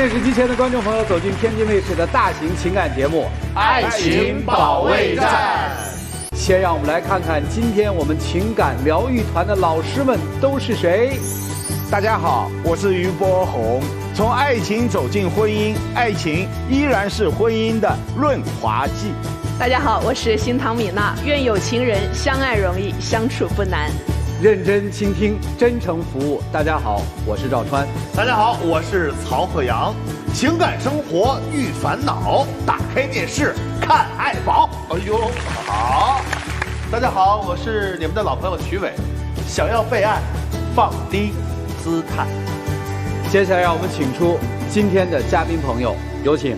电视机前的观众朋友，走进天津卫视的大型情感节目《爱情保卫战》。先让我们来看看今天我们情感疗愈团的老师们都是谁。大家好，我是于波红。从爱情走进婚姻，爱情依然是婚姻的润滑剂。大家好，我是新唐米娜。愿有情人相爱容易，相处不难。认真倾听，真诚服务。大家好，我是赵川。大家好，我是曹鹤阳。情感生活遇烦恼，打开电视看爱宝。哎呦，好！大家好，我是你们的老朋友曲伟。想要被爱，放低姿态。接下来让我们请出今天的嘉宾朋友，有请。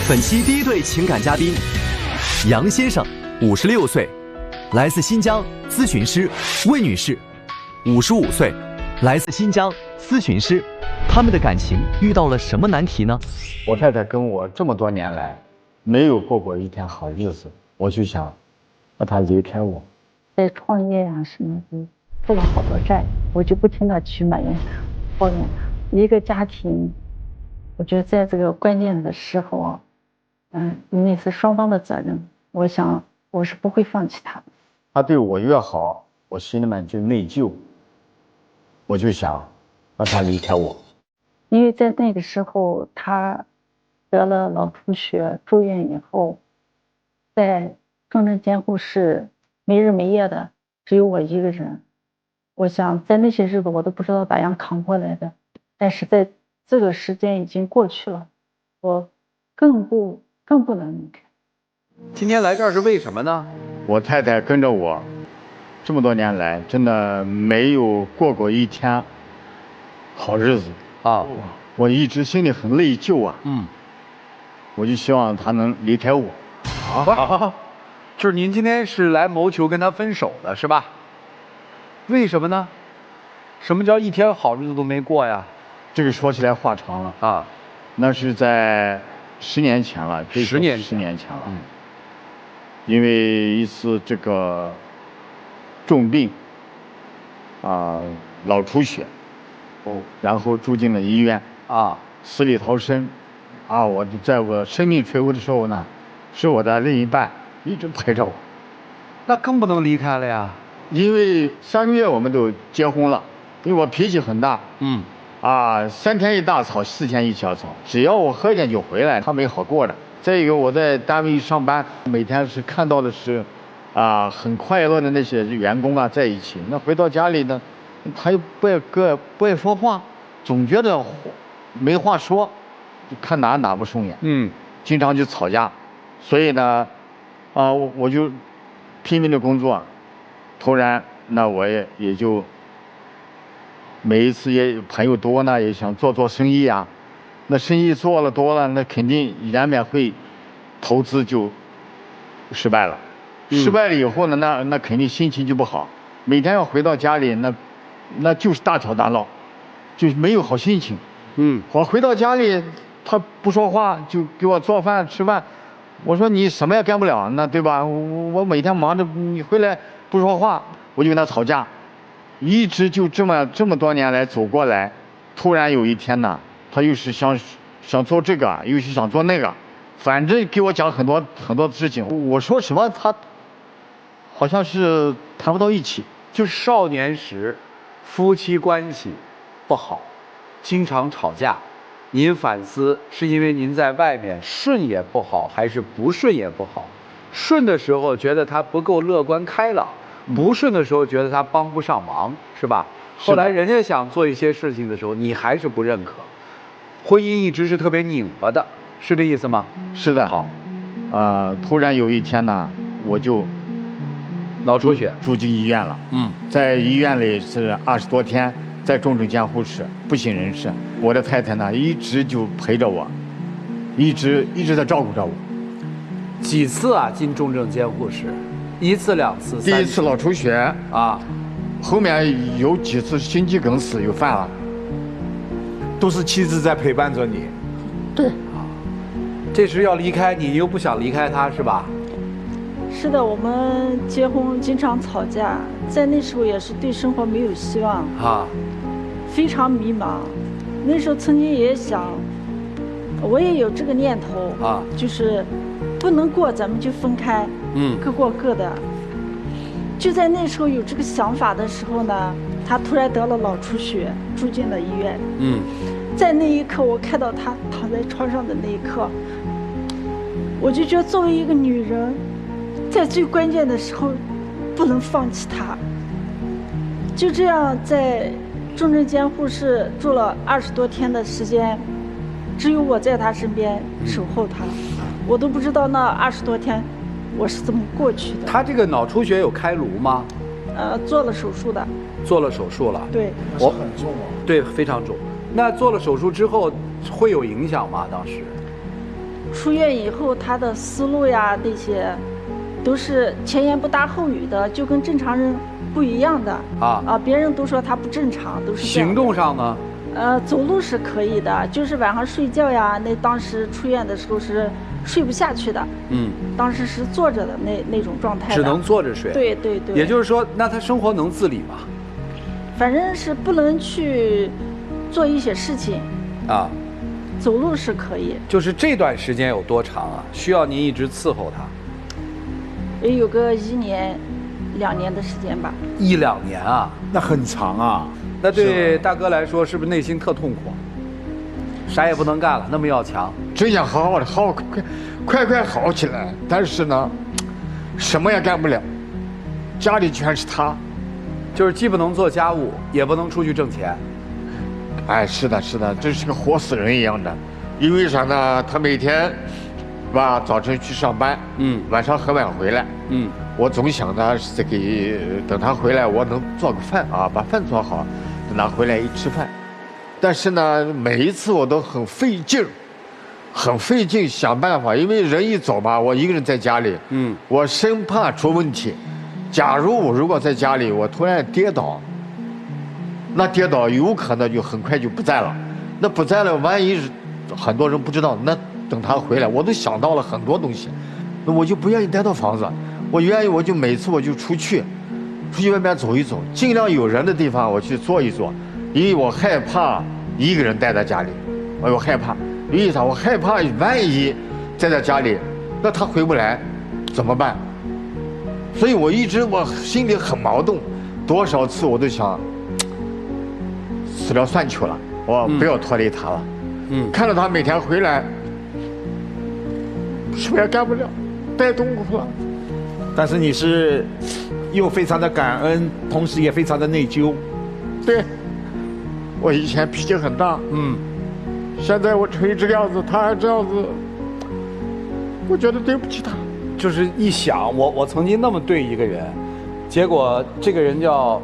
本期第一对情感嘉宾，杨先生，56岁，来自新疆，咨询师；魏女士，55岁，来自新疆，咨询师。他们的感情遇到了什么难题呢？我太太跟我这么多年来没有过过一天好日子，我就想让她离开我。在创业啊什么的，负了好多债，我就不停地去埋怨他、抱怨他。一个家庭，我觉得在这个关键的时候，因为是双方的责任，我想我是不会放弃他的。他对我越好，我心里面就内疚，我就想让他离开我。因为在那个时候，他得了脑出血，住院以后，在重症监护室没日没夜的，只有我一个人。我想在那些日子我都不知道咋样扛过来的，但是在这个时间已经过去了，我更不能离开。今天来这儿是为什么呢？我太太跟着我这么多年来，真的没有过过一天好日子啊！我一直心里很内疚啊。我就希望她能离开我。好，就是您今天是来谋求跟他分手的是吧？为什么呢？什么叫一天好日子都没过呀？这个说起来话长了啊。那是在10年前了，10年前了。因为一次这个重病脑出血，然后住进了医院啊，死里逃生我在我生命垂危的时候呢，是我的另一半一直陪着我。那更不能离开了呀。因为3个月我们都结婚了，因为我脾气很大，3天一大吵，4天一小吵，只要我喝点酒回来，他没好过的。再一个，我在单位上班，每天是看到的是很快乐的那些员工在一起，那回到家里呢，他又不爱说话，总觉得没话说，看哪不顺眼，经常就吵架。所以呢我就拼命的工作，突然那我也就每一次也朋友多呢，也想做生意啊。那生意做了多了，那肯定难免会投资就失败了。失败了以后呢，那肯定心情就不好，每天要回到家里，那就是大吵大闹，就没有好心情。我回到家里，他不说话，就给我做饭吃饭。我说你什么也干不了，那对吧？我每天忙着，你回来不说话，我就跟他吵架，一直就这么多年来走过来。突然有一天呢，他又是想做这个，又是想做那个，反正给我讲很多事情。我说什么，他好像是谈不到一起。就少年时，夫妻关系不好，经常吵架。您反思是因为您在外面顺也不好，还是不顺也不好？顺的时候觉得他不够乐观开朗，不顺的时候觉得他帮不上忙，是吧？后来人家想做一些事情的时候，你还是不认可。婚姻一直是特别拧巴的，是这意思吗？是的。好，突然有一天呢，我就脑出血住进医院了。在医院里是20多天，在重症监护室，不省人事。我的太太呢，一直就陪着我，一直在照顾着我。几次进重症监护室？1次、2次、3次。第一次脑出血后面有几次心肌梗死又犯了。都是妻子在陪伴着你。对。这时要离开你，又不想离开他，是吧？是的，我们结婚经常吵架，在那时候也是对生活没有希望啊，非常迷茫。那时候曾经也想，我也有这个念头啊，就是不能过咱们就分开，各过各的。就在那时候有这个想法的时候呢，他突然得了脑出血，住进了医院。在那一刻，我看到他躺在床上的那一刻，我就觉得作为一个女人，在最关键的时候不能放弃他。就这样在重症监护室住了20多天的时间，只有我在他身边守候他，我都不知道那20多天我是怎么过去的。他这个脑出血有开颅吗？做了手术的。做了手术了。对。我很重哦。对，非常重。那做了手术之后会有影响吗？当时？出院以后，他的思路呀那些，都是前言不搭后语的，就跟正常人不一样的。别人都说他不正常，都是这样的。行动上呢？走路是可以的，就是晚上睡觉呀，那当时出院的时候是睡不下去的。当时是坐着的那种状态的。只能坐着睡。对对对。也就是说，那他生活能自理吗？反正是不能去做一些事情。走路是可以。就是这段时间有多长啊？需要您一直伺候他？也有个1年、2年的时间吧。1、2年啊？那很长啊。那对大哥来说，是不是内心特痛苦？啥也不能干了，那么要强。真想好好的，快好起来，但是呢，什么也干不了，家里全是他，就是既不能做家务，也不能出去挣钱。哎，是的，这是个活死人一样的。因为啥呢？他每天，早晨去上班，晚上很晚回来，我总想着是等他回来，我能做个饭啊，把饭做好，等他回来一吃饭。但是呢，每一次我都很费劲想办法，因为人一走吧，我一个人在家里，我生怕出问题。假如我如果在家里，我突然跌倒，那跌倒有可能就很快就不在了。那不在了，万一很多人不知道，那等他回来，我都想到了很多东西，那我就不愿意待到房子，我愿意我就每次我就出去外面走一走，尽量有人的地方我去坐一坐，因为我害怕一个人待在家里，我害怕，因为啥？我害怕万一在家里，那他回不来怎么办？所以我心里很矛盾，多少次我都想死了算球了，我不要拖累他了。看到他每天回来，什么也干不了，太痛苦了。但是你是又非常的感恩，同时也非常的内疚。对，我以前脾气很大，现在我成这个样子，他还这样子，我觉得对不起他。就是一想，我曾经那么对一个人，结果这个人要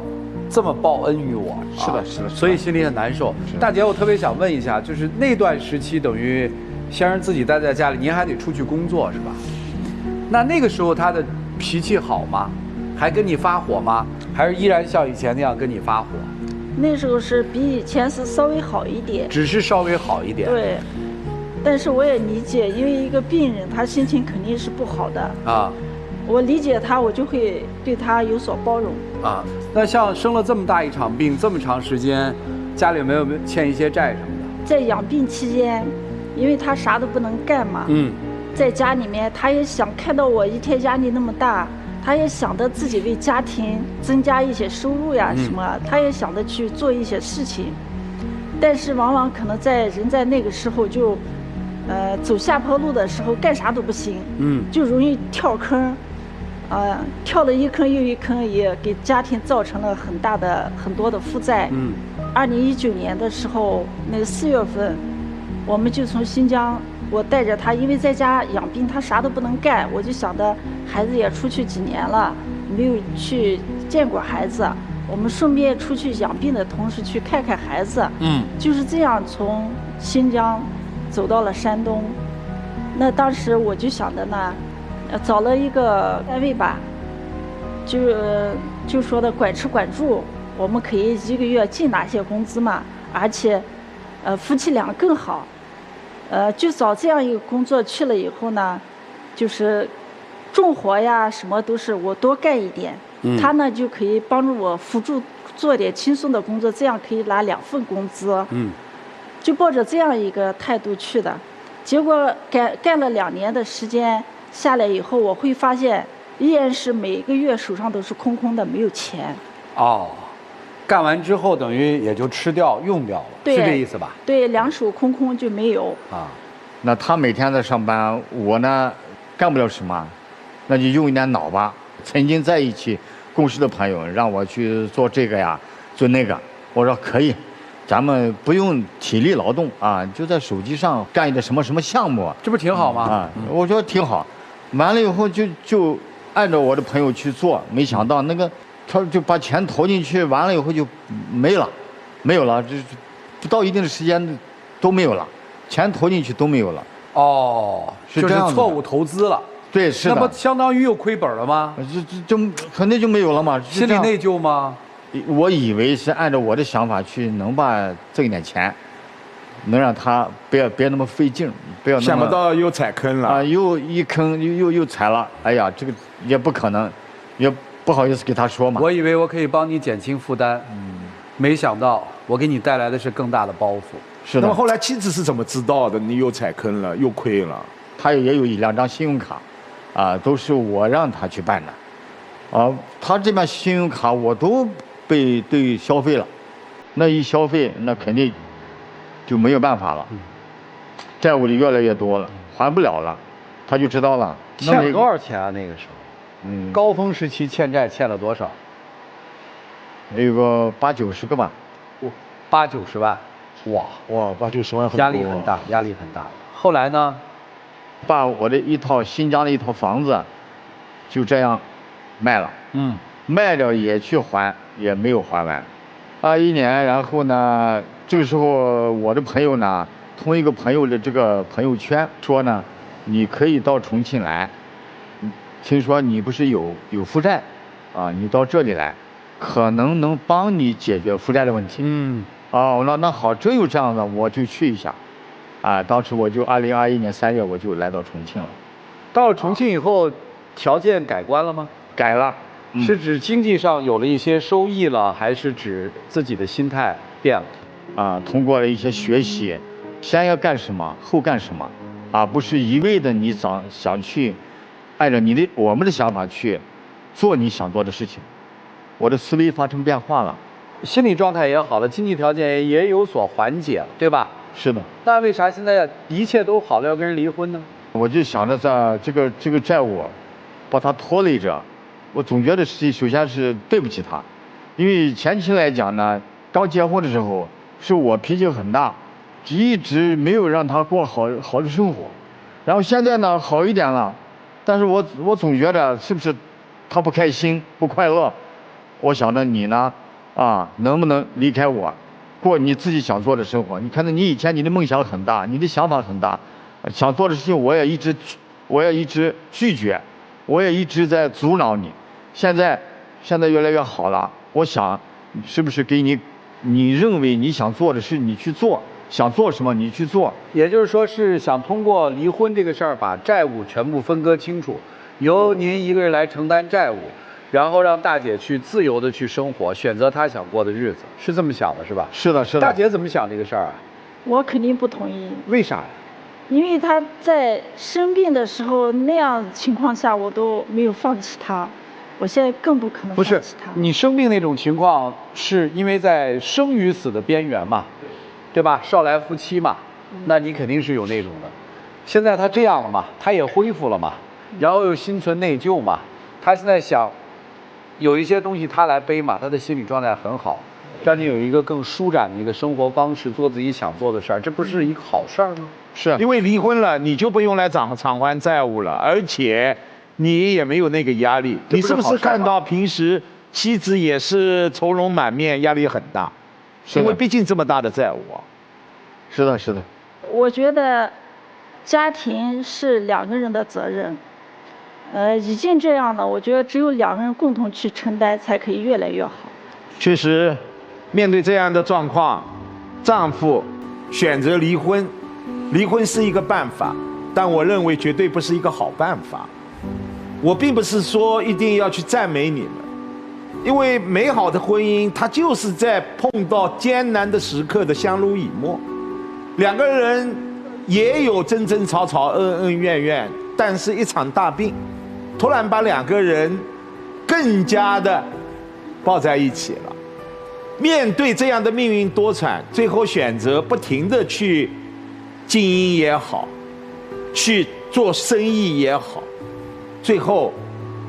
这么报恩于我。是的，所以心里很难受。大姐，我特别想问一下，就是那段时期等于先生自己待在家里，您还得出去工作是吧？那个时候他的脾气好吗？还跟你发火吗？还是依然像以前那样跟你发火？那时候是比以前是稍微好一点，只是稍微好一点。对，但是我也理解，因为一个病人他心情肯定是不好的我理解他，我就会对他有所包容那像生了这么大一场病，这么长时间，家里有没有欠一些债什么的？在养病期间，因为他啥都不能干嘛，在家里面他也想看到我一天压力那么大，他也想着自己为家庭增加一些收入呀什么，他也想着去做一些事情，但是往往可能人在那个时候就，走下坡路的时候干啥都不行，就容易跳坑，跳了一坑又一坑，也给家庭造成了很多的负债。2019年的时候，那个4月份，我们就从新疆。我带着他，因为在家养病，他啥都不能干，我就想着孩子也出去几年了，没有去见过孩子，我们顺便出去养病的同时去看看孩子。就是这样从新疆走到了山东。那当时我就想着呢，找了一个单位吧，就说的管吃管住，我们可以1个月净拿些工资嘛，而且夫妻俩更好。就找这样一个工作去了以后呢，就是重活呀什么都是我多干一点，他呢就可以帮助我辅助做点轻松的工作，这样可以拿2份工资。就抱着这样一个态度去的，结果干了2年的时间下来以后，我会发现依然是每个月手上都是空空的，没有钱。哦，干完之后等于也就吃掉用掉了，是这意思吧？对，2手空空就没有。啊，那他每天在上班，我呢干不了什么，那就用一点脑吧。曾经在一起共事的朋友让我去做这个呀，做那个，我说可以。咱们不用体力劳动啊，就在手机上干一个什么什么项目，这不挺好吗？啊，我觉得挺好。完了以后就按照我的朋友去做，没想到那个他就把钱投进去，完了以后就没了，这不到一定的时间都没有了，钱投进去都没有了。哦，就是错误投资了。对，是的。那不相当于又亏本了吗？就肯定就没有了嘛。心里内疚吗？我以为是按照我的想法去，能把挣一点钱，能让他别那么费劲，不要那么。想不到又踩坑了啊！又一坑又踩了，哎呀，这个也不可能，也不好意思给他说嘛。我以为我可以帮你减轻负担，没想到我给你带来的是更大的包袱。是的。那么后来妻子是怎么知道的？你又踩坑了，又亏了？他也有1-2张信用卡，啊，都是我让他去办的，啊，他这边信用卡我都对消费了，那一消费那肯定就没有办法了，债务越来越多了，还不了了，他就知道了。欠多少钱啊？那个时候，高峰时期欠债欠了多少？有个80-90个吧。80-90万，哇，80-90万很多，压力很大，压力很大。后来呢？把我的新疆的一套房子就这样卖了，卖掉也去还，也没有还完，21年。然后呢，这个时候我的朋友呢，通一个朋友的这个朋友圈说呢，你可以到重庆来，听说你不是有负债啊，你到这里来，可能能帮你解决负债的问题。哦，那好，真有这样的，我就去一下。啊，当时我就2021年3月我就来到重庆了。到了重庆以后，条件改观了吗？改了。是指经济上有了一些收益了，还是指自己的心态变了？啊，通过了一些学习，先要干什么，后干什么，啊，不是一味的你想去按照我们的想法去做你想做的事情。我的思维发生变化了，心理状态也好了，经济条件也有所缓解了，对吧？是的。那为啥现在一切都好了要跟人离婚呢？我就想着这个债务把他拖累着，我总觉得首先是对不起他，因为前期来讲呢，刚结婚的时候是我脾气很大，一直没有让他过好的生活，然后现在呢好一点了，但是我总觉得是不是他不开心不快乐，我想着你呢能不能离开我，过你自己想做的生活。你看到你以前你的梦想很大，你的想法很大，想做的事情我也一直拒绝，我也一直在阻挠你。现在越来越好了，我想是不是给你认为你想做的事你去做，想做什么你去做。也就是说是想通过离婚这个事儿把债务全部分割清楚，由您一个人来承担债务，然后让大姐去自由的去生活，选择她想过的日子，是这么想的是吧？是的，是的。大姐怎么想这个事儿啊？我肯定不同意。为啥呀？因为他在生病的时候那样情况下，我都没有放弃他，我现在更不可能放弃他。不是，你生病那种情况是因为在生与死的边缘嘛，对吧？少来夫妻嘛，那你肯定是有那种的。现在他这样了嘛，他也恢复了嘛，然后又心存内疚嘛，他现在想有一些东西他来背嘛，他的心理状态很好，让你有一个更舒展的一个生活方式，做自己想做的事儿，这不是一个好事儿吗？是因为离婚了，你就不用来偿还债务了，而且你也没有那个压力。你是不是看到平时妻子也是愁容满面，压力很大？因为毕竟这么大的债务啊。是的，是的。我觉得家庭是2个人的责任，已经这样了，我觉得只有2个人共同去承担，才可以越来越好。确实，面对这样的状况，丈夫选择离婚，离婚是一个办法，但我认为绝对不是一个好办法。我并不是说一定要去赞美你们，因为美好的婚姻，它就是在碰到艰难的时刻的相濡以沫。两个人也有争争吵吵、恩恩怨怨，但是一场大病，突然把两个人更加的抱在一起了。面对这样的命运多舛，最后选择不停地去经营也好，去做生意也好，最后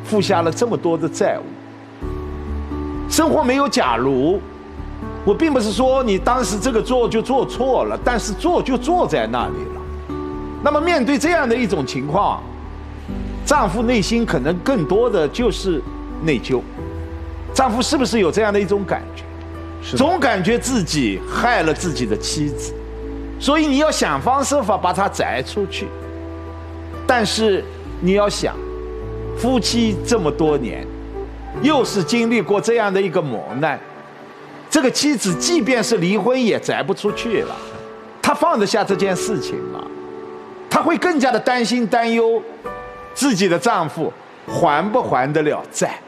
付下了这么多的债务。生活没有假如，我并不是说你当时这个做就做错了，但是做就做在那里了。那么面对这样的一种情况，丈夫内心可能更多的就是内疚。丈夫是不是有这样的一种感觉？总感觉自己害了自己的妻子，所以你要想方设法把她摘出去。但是你要想，夫妻这么多年，又是经历过这样的一个磨难，这个妻子即便是离婚也摘不出去了，她放得下这件事情吗？她会更加的担心担忧自己的丈夫还不还得了债，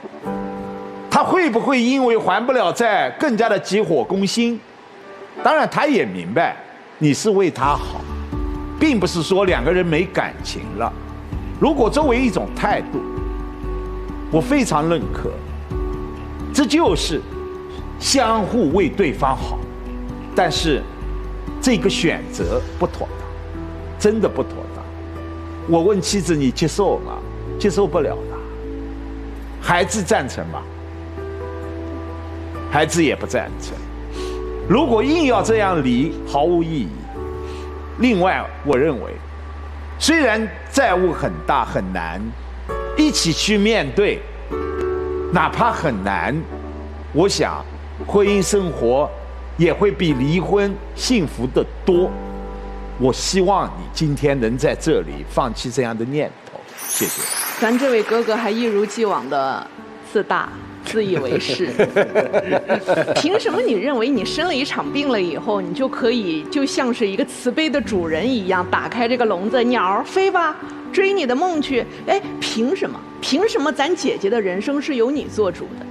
她会不会因为还不了债更加的急火攻心？当然她也明白你是为她好，并不是说两个人没感情了。如果作为一种态度，我非常认可，这就是相互为对方好。但是这个选择不妥当，真的不妥当。我问妻子，你接受吗？接受不了的。孩子赞成吗？孩子也不赞成。如果硬要这样离，毫无意义。另外，我认为虽然债务很大很难，一起去面对，哪怕很难，我想婚姻生活也会比离婚幸福得多。我希望你今天能在这里放弃这样的念头，谢谢。咱这位哥哥还一如既往的自大、自以为是。凭什么你认为你生了一场病了以后，你就可以就像是一个慈悲的主人一样，打开这个笼子，鸟儿飞吧，追你的梦去？哎，凭什么？凭什么咱姐姐的人生是由你做主的？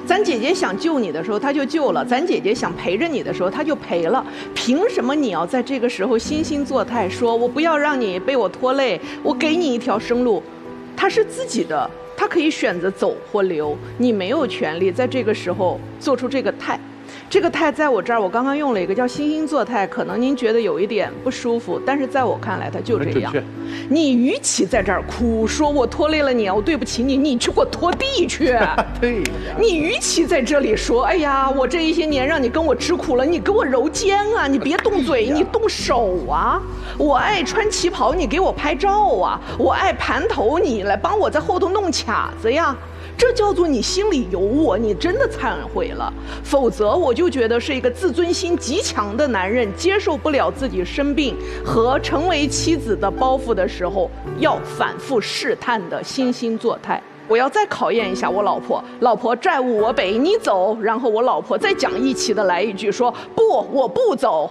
咱姐姐想救你的时候，她就救了；咱姐姐想陪着你的时候，她就陪了。凭什么你要在这个时候惺惺作态，说我不要让你被我拖累，我给你一条生路？她是自己的，她可以选择走或留，你没有权利在这个时候做出这个态。这个态在我这儿，我刚刚用了一个叫惺惺作态，可能您觉得有一点不舒服，但是在我看来，它就这样。你与其在这儿哭，说我拖累了你，我对不起你，你去给我拖地去。对。你与其在这里说，哎呀，我这一些年让你跟我吃苦了，你给我揉肩啊，你别动嘴，你动手啊。我爱穿旗袍，你给我拍照啊。我爱盘头，你来帮我在后头弄卡子呀。这叫做你心里有我，你真的忏悔了。否则我就觉得是一个自尊心极强的男人，接受不了自己生病和成为妻子的包袱的时候，要反复试探的惺惺作态。我要再考验一下我老婆，老婆债务我背，你走。然后我老婆再讲义气的来一句说，不，我不走。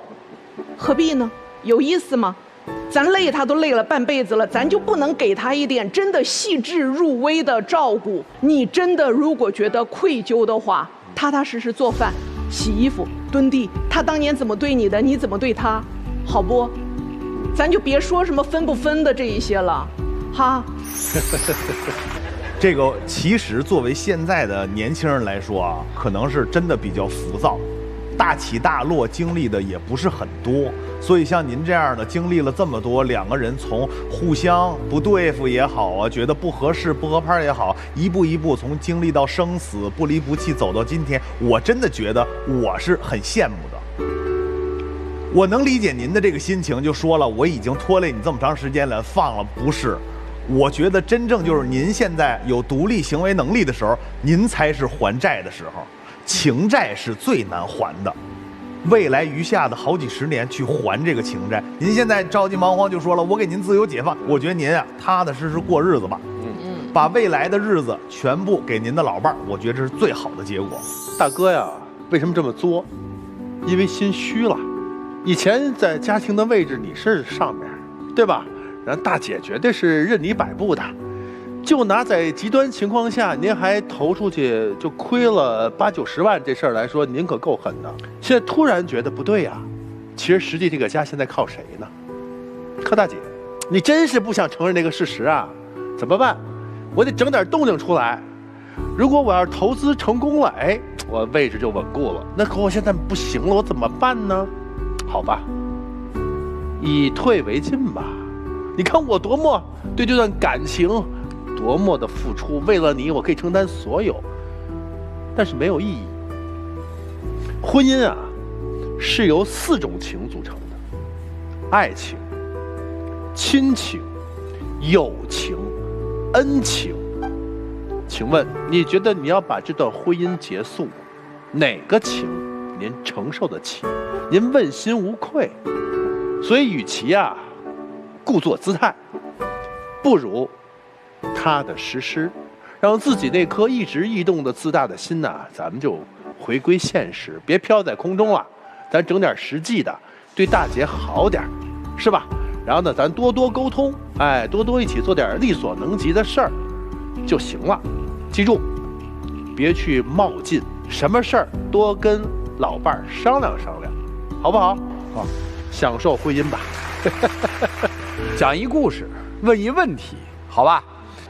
何必呢？有意思吗？咱累他都累了半辈子了，咱就不能给他一点真的细致入微的照顾？你真的如果觉得愧疚的话，踏踏实实做饭、洗衣服、蹲地，他当年怎么对你的，你怎么对他，好不？咱就别说什么分不分的这一些了，哈。这个其实作为现在的年轻人来说啊，可能是真的比较浮躁，大起大落经历的也不是很多。所以像您这样的经历了这么多，两个人从互相不对付也好啊，觉得不合适不合拍也好，一步一步从经历到生死，不离不弃走到今天，我真的觉得我是很羡慕的。我能理解您的这个心情，就说了我已经拖累你这么长时间了，放了不是。我觉得真正就是您现在有独立行为能力的时候，您才是还债的时候，情债是最难还的。未来余下的好几十年去还这个情债，您现在着急忙慌就说了，我给您自由解放，我觉得您啊踏踏实实过日子吧，把未来的日子全部给您的老伴儿，我觉得这是最好的结果。大哥呀，为什么这么作？因为心虚了。以前在家庭的位置你是上面，对吧？然后大姐绝对是任你摆布的，就拿在极端情况下您还投出去就亏了80、90万这事儿来说，您可够狠的。现在突然觉得不对呀，其实实际这个家现在靠谁呢？柯大姐，你真是不想承认这个事实啊？怎么办？我得整点动静出来。如果我要是投资成功了，哎，我位置就稳固了。那可我现在不行了，我怎么办呢？好吧，以退为进吧。你看我多么对这段感情多么的付出，为了你我可以承担所有，但是没有意义。婚姻啊，是由4种情组成的：爱情、亲情、友情、恩情。请问你觉得你要把这段婚姻结束，哪个情您承受得起？您问心无愧。所以与其啊故作姿态，不如踏踏实实，让自己那颗一直异动的自大的心呐，咱们就回归现实，别飘在空中了。咱整点实际的，对大姐好点，是吧？然后呢，咱多多沟通，哎，多多一起做点力所能及的事儿就行了。记住，别去冒进，什么事儿多跟老伴儿商量商量，好不好？好，享受婚姻吧。讲一故事，问一问题，好吧？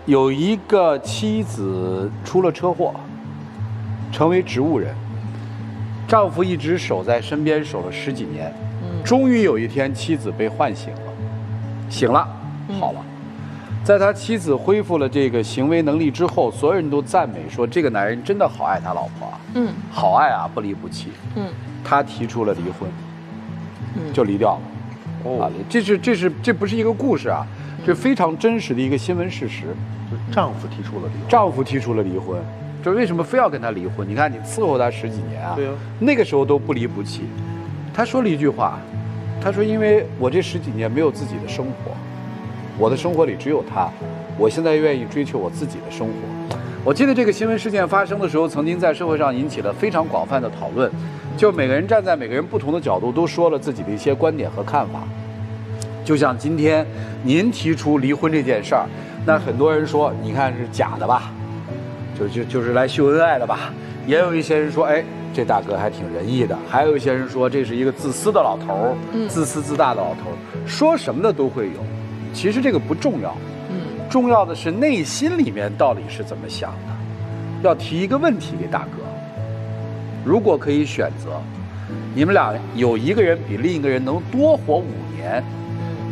有一个妻子出了车祸，成为植物人，丈夫一直守在身边，守了10几年，终于有一天妻子被唤醒了，醒了，好了。在他妻子恢复了这个行为能力之后，所有人都赞美说这个男人真的好爱他老婆啊，好爱啊，不离不弃，他提出了离婚，就离掉了，啊，这不是一个故事啊，这非常真实的一个新闻事实。丈夫提出了离婚，丈夫提出了离婚，这为什么非要跟他离婚？你看你伺候他10几年啊，对啊，那个时候都不离不弃。他说了一句话，他说因为我这10几年没有自己的生活。我的生活里只有他，我现在愿意追求我自己的生活。我记得这个新闻事件发生的时候，曾经在社会上引起了非常广泛的讨论，就每个人站在每个人不同的角度，都说了自己的一些观点和看法。就像今天您提出离婚这件事儿，那很多人说，你看是假的吧，就是来秀恩爱的吧。也有一些人说，哎，这大哥还挺仁义的。还有一些人说，这是一个自私的老头儿，自私自大的老头儿，说什么的都会有。其实这个不重要，重要的是内心里面到底是怎么想的。要提一个问题给大哥，如果可以选择，你们俩有一个人比另一个人能多活5年，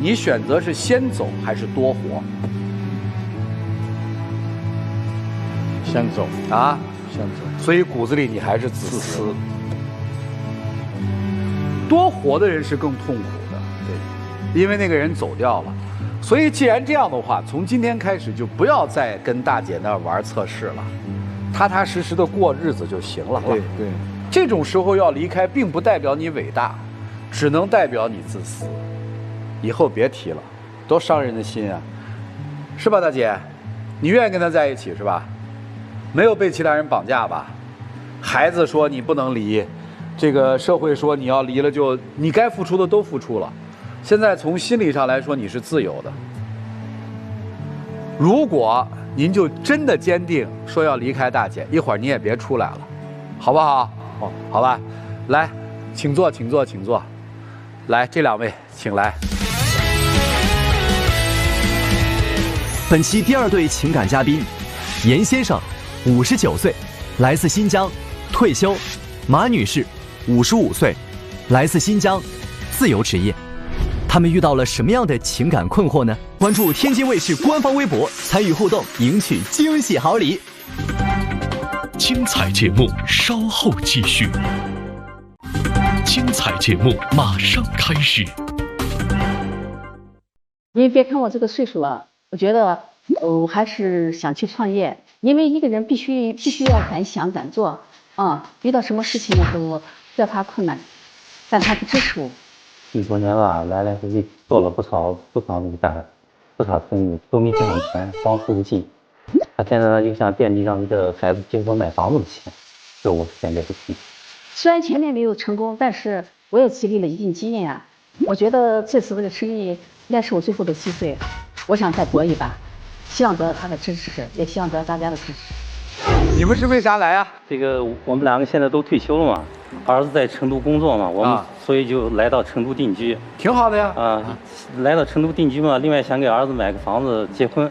你选择是先走还是多活？先走啊，先走。所以骨子里你还是自私。多活的人是更痛苦的，对，因为那个人走掉了。所以既然这样的话，从今天开始就不要再跟大姐那儿玩测试了，踏踏实实的过日子就行了。对，这种时候要离开，并不代表你伟大，只能代表你自私。以后别提了，多伤人的心啊，是吧，大姐？你愿意跟他在一起是吧？没有被其他人绑架吧？孩子说你不能离，这个社会说你要离了就你该付出的都付出了。现在从心理上来说，你是自由的。如果您就真的坚定说要离开大姐，一会儿你也别出来了，好不好？好吧，来，请坐，请坐，请坐。来，这2位请来。本期第2对情感嘉宾，严先生，59岁，来自新疆，退休；马女士，55岁，来自新疆，自由职业。他们遇到了什么样的情感困惑呢？关注天津卫视官方微博，参与互动，赢取惊喜好礼。精彩节目稍后继续，精彩节目马上开始。您别看我这个岁数了，我觉得我还是想去创业，因为一个人必须要敢想敢做啊，遇到什么事情的时候害怕困难，但他不支持我。10多年了，来来回回做了不少那个不少生意，都没挣钱，荒废无尽。他现在呢，就想惦记让一个孩子结婚买房子的钱，这我现在不提。虽然前面没有成功，但是我也积累了一定经验啊。我觉得这次这个生意应该是我最后的机会，我想再搏一把。希望得到他的支持，也希望得到大家的支持。你们是为啥来啊？这个我们两个现在都退休了嘛，儿子在成都工作嘛，我们所以就来到成都定居。挺好的呀。来到成都定居嘛，另外想给儿子买个房子结婚。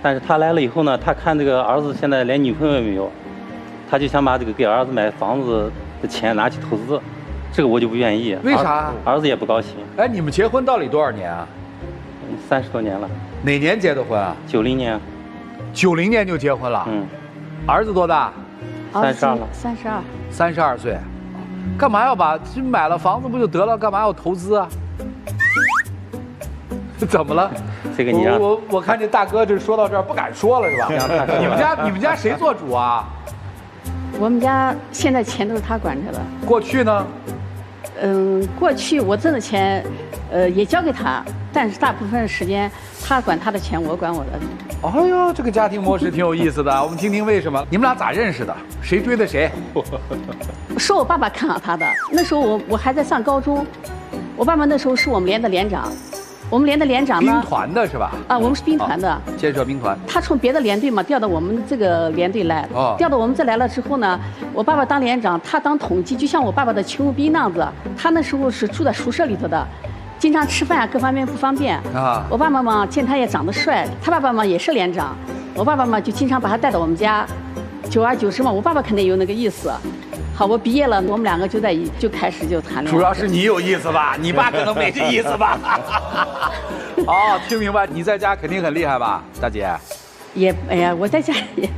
但是他来了以后呢，他看这个儿子现在连女朋友也没有，他就想把这个给儿子买房子的钱拿去投资，这个我就不愿意。为啥？儿子也不高兴。哎，你们结婚到底多少年啊？30多年了。哪年结的婚啊？90年。90年就结婚了。儿子多大？32了。32岁。干嘛要把买了房子不就得了？干嘛要投资啊？怎么了？这个你让我看这大哥这说到这儿不敢说了是吧？你们家谁做主啊？我们家现在钱都是他管着的。过去呢？过去我挣的钱，也交给他，但是大部分时间他管他的钱，我管我的。哎呦，这个家庭模式挺有意思的，我们听听为什么？你们俩咋认识的？谁追的谁？是我爸爸看好他的。那时候我还在上高中，我爸爸那时候是我们连的连长。我们连的连长呢？兵团的是吧？我们是兵团的。建设兵团。他从别的连队嘛调到我们这个连队来。调到我们这来了之后呢，我爸爸当连长，他当统计，就像我爸爸的勤务兵那样子。他那时候是住在宿舍里头的，经常吃饭各方面不方便。我爸爸嘛见他也长得帅，他爸爸嘛也是连长，我爸爸嘛就经常把他带到我们家，久而久之嘛，我爸爸肯定有那个意思。好，我毕业了，我们两个就开始就谈恋爱。主要是你有意思吧？你爸可能没这意思吧？听明白，你在家肯定很厉害吧，大姐？哎呀，我在家也。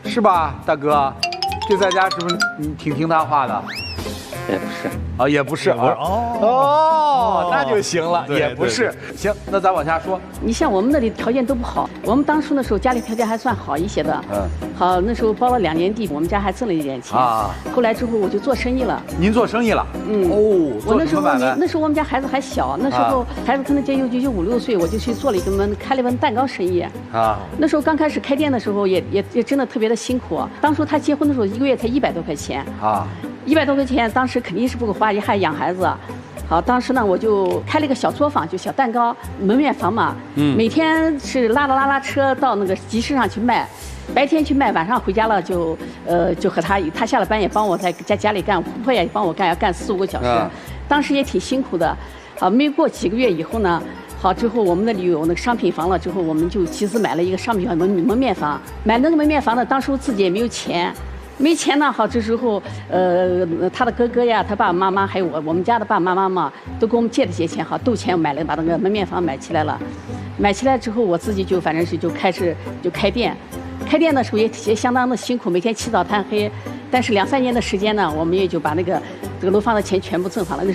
是吧，大哥？这在家是不是你挺听他话的？也不是。也不是。那就行了，也不是。行，那咱往下说。你像我们那里条件都不好，我们当初那时候家里条件还算好一些的。好，那时候包了2年地，我们家还挣了一点钱。后来之后我就做生意了。您做生意了？我那时候我们家孩子还小，那时候孩子可能就5、6岁，我就去做了开了一门蛋糕生意。那时候刚开始开店的时候也真的特别的辛苦。当初他结婚的时候1个月才100多块钱。100多块钱，当时肯定是不够花，也还养孩子。好，当时呢我就开了一个小作坊，就小蛋糕门面房嘛。每天是拉车到那个集市上去卖，白天去卖，晚上回家了就和他下了班也帮我在家里干，婆婆也帮我干，要干4、5个小时。当时也挺辛苦的。好，没过几个月以后呢，好之后我们那里有那个商品房了，之后我们就集资买了一个商品房门面房。买那个门面房呢，当初自己也没有钱。没钱呢，好，这时候，他的哥哥呀，他爸爸妈妈，还有我们家的爸爸妈妈，都给我们借了些钱，好，斗钱把那个门面房买起来了。买起来之后，我自己反正是开始开店。开店的时候也相当的辛苦，每天起早贪黑。但是2、3年的时间呢，我们也就把这个楼房的钱全部挣上了，那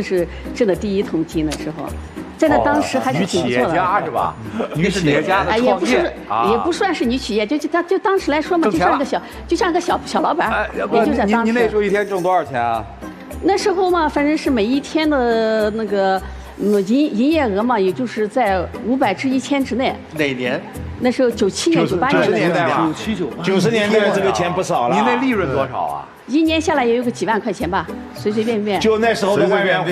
是挣的第1桶金的时候。在那当时还是挺不错的。女企业家是吧？女企业家的创业也不算是女企业，就当时来说嘛，就像一个小老板，也就在当时。您那时候一天挣多少钱啊？那时候嘛，反正是每一天的那个营业额嘛，也就是在500至1000之内。哪年？那时候97年、98年代吧，90年代这个钱不少了。您那利润多少啊？1年下来也有个几万块钱吧，随随便便。就那时候的万元户。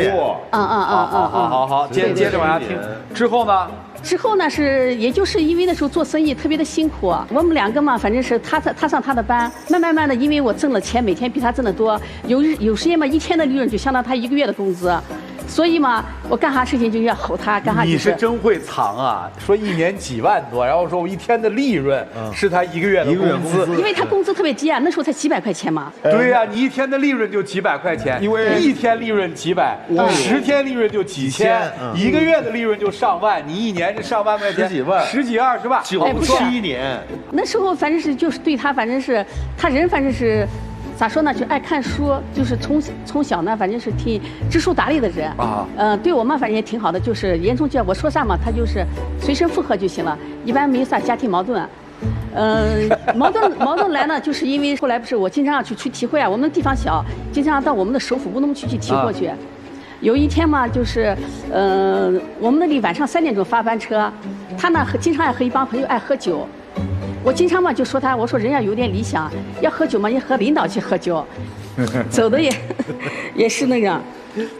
好，接着往下听。之后呢？之后呢是，也就是因为那时候做生意特别的辛苦，我们2个嘛，反正是他上他的班，慢慢的，因为我挣了钱，每天比他挣得多，有时间嘛，1天的利润就相当他1个月的工资。所以嘛，我干啥事情就要吼他，干啥。你是真会藏啊！说1年几万多，然后说我1天的利润是他1个月的工资，因为他工资特别低啊，那时候才几百块钱嘛。对呀，你1天的利润就几百块钱，因为1天利润几百，10天利润就几千，1个月的利润就上万，你1年这上万块钱，10几万，10几20万，97年。那时候反正是就是对他，反正是他人，反正是。咋说呢？就爱看书，就是从小呢，反正是挺知书达理的人对我们反正也挺好的，就是严重叫我说啥嘛，他就是随声附和就行了，一般没啥家庭矛盾。矛盾来呢，就是因为后来不是我经常要去体会啊，我们地方小，经常到我们的首府乌鲁木齐去提货去。有一天嘛，就是我们那里晚上3点钟发班车，他呢经常爱和一帮朋友爱喝酒。我经常嘛就说他，我说人要有点理想，要喝酒嘛，你和领导去喝酒。走的也是那个，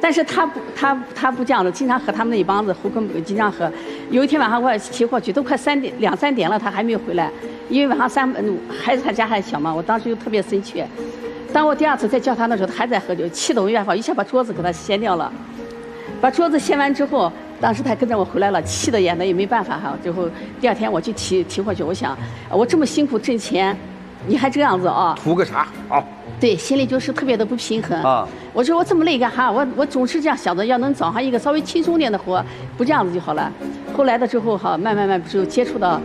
但是他不这样的，经常和他们那一帮子胡跟经常喝。有一天晚上我也骑过去，都快2、3点了，他还没有回来，因为晚上孩子他家还小嘛，我当时就特别生气。当我第2次再叫他的时候，他还在喝酒，气得我没办法，一下把桌子给他掀掉了。把桌子掀完之后，当时他跟着我回来了，气得也没办法哈。最后第2天我就提回去，我想我这么辛苦挣钱，你还这样子啊？图个啥？啊，对，心里就是特别的不平衡啊。我说我这么累干哈？我总是这样想着，要能找上一个稍微轻松点的活，不这样子就好了。后来的之后哈，慢慢不是接触到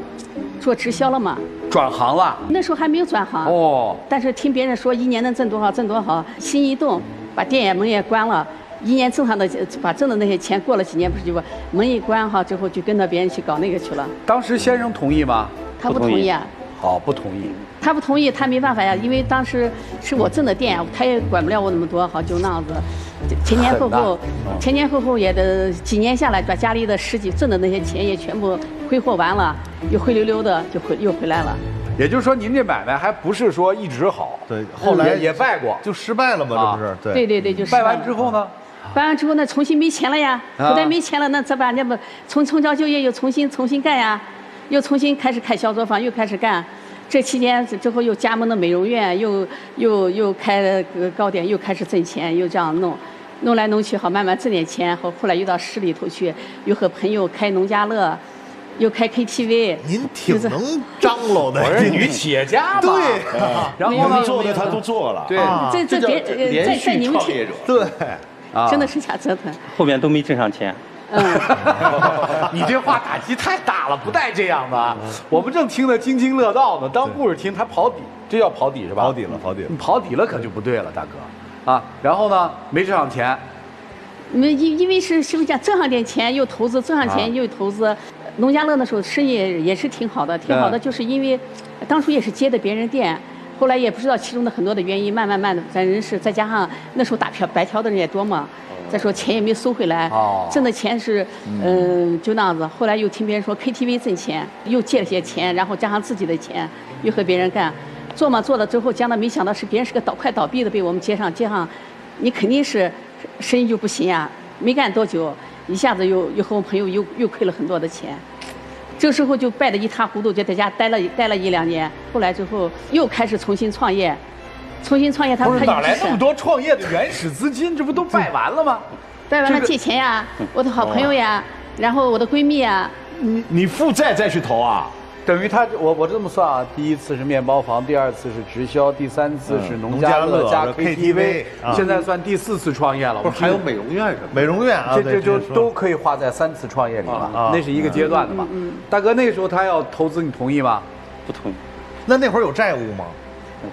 做直销了嘛？转行了？那时候还没有转行哦。但是听别人说1年能挣多少，心一动，把店门也关了。1年挣上的把挣的那些钱，过了几年不是就门一关哈，之后就跟着别人去搞那个去了。当时先生同意吗？他不同意啊。好，不同意。他不同意，他没办法呀，因为当时是我挣的店，他也管不了我那么多，好就那样子。前前后后也得几年下来，把家里的10几挣的那些钱也全部挥霍完了，又灰溜溜的又回来了。也就是说，您这买卖还不是说一直好，对，后来也败过，就失败了嘛，这不是？对，就败完之后呢？败完之后呢，重新没钱了呀，后来没钱了，那咋办？那不从教就业又重新干呀，又重新开始开小作坊，又开始干。这期间之后又加盟的美容院，又开了糕点，又开始挣钱，又这样弄来弄去，好慢慢挣点钱。后来又到市里头去，又和朋友开农家乐。又开 KTV， 您挺能张罗的，我是女企业家嘛。对，然后能做的他都做了。对，这连续创业者。对，真的是瞎折腾。后面都没挣上钱。你这话打击太大了，不带这样的。我们正听得津津乐道呢，当故事听他跑底，这叫跑底是吧？跑底了。你跑底了可就不对了，大哥。啊，然后呢，没挣上钱。因为是不是讲挣上点钱又投资，挣上钱又投资。农家乐那时候生意也是挺好的，就是因为当初也是接的别人店，后来也不知道其中的很多的原因，慢慢的咱人是再加上那时候白嫖的人也多嘛，再说钱也没收回来，挣的钱是就那样子。后来又听别人说 KTV 挣钱，又借了些钱，然后加上自己的钱，又和别人干，做了之后，将来没想到是别人是个快倒闭的被我们接上，你肯定是生意就不行啊，没干多久。一下子又和我朋友又亏了很多的钱，这时候就败得一塌糊涂，就在家待了1、2年。后来之后又开始重新创业，他不是哪来那么多创业的原始资金？这不都败完了吗？败完了借钱呀，我的好朋友呀，然后我的闺蜜呀。你负债再去投啊？等于我这么算啊，第1次是面包房，第2次是直销，第3次是农家乐加 KTV， 现在算第4次创业了。不是还有美容院什么？美容院啊，这就都可以花在3次创业里了，那是一个阶段的嘛。大哥，那个时候他要投资，你同意吗？不同意。那会儿有债务吗？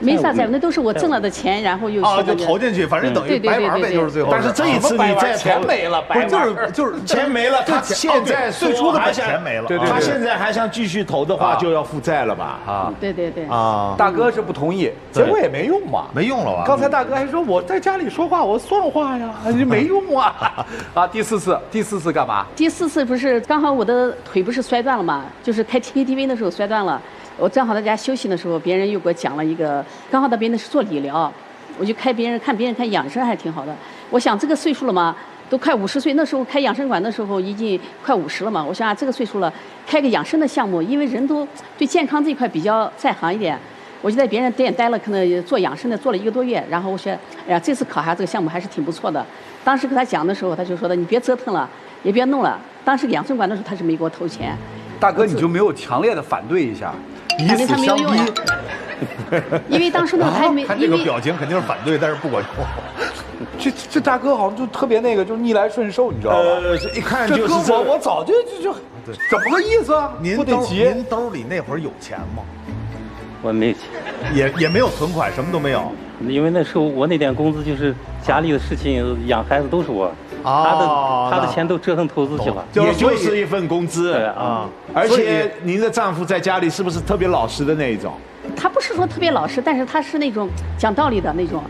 没啥债务，那都是我挣了的钱，然后又就投进去，反正等于白玩呗，就是最后。但是这一次你再钱没了，不是就是钱没了，他现在最初的钱没了，对，他现在还想继续投的话，就要负债了吧？啊，对啊，大哥是不同意，结果也没用嘛，没用了吧？刚才大哥还说我在家里说话我算话呀，没用啊。第4次干嘛？第4次不是刚好我的腿不是摔断了嘛，就是开 KTV 的时候摔断了。我正好在家休息的时候，别人又给我讲了一个，刚好到别人是做理疗，我就看别人看养生还挺好的。我想这个岁数了嘛，都快50岁，那时候开养生馆的时候已经快50了嘛。我想这个岁数了，开个养生的项目，因为人都对健康这一块比较在行一点。我就在别人店待了，可能做养生的做了1个多月，然后我说，哎呀，这次考察这个项目还是挺不错的。当时跟他讲的时候，他就说的，你别折腾了，也别弄了。当时养生馆的时候，他是没给我投钱。大哥，你就没有强烈的反对一下？以死相逼，因为当时呢还没，看这个表情肯定是反对，但是不管用。这大哥好像就特别那个，就是逆来顺受，你知道吧？一看就是我早就怎么个意思啊？您兜里那会儿有钱吗？我没有钱，也没有存款，什么都没有。因为那时候我那点工资就是家里的事情，养孩子都是我。他的钱都折腾投资去了，也就是一份工资啊。而且您的丈夫在家里是不是特别老实的那一种？他不是说特别老实，但是他是那种讲道理的那种。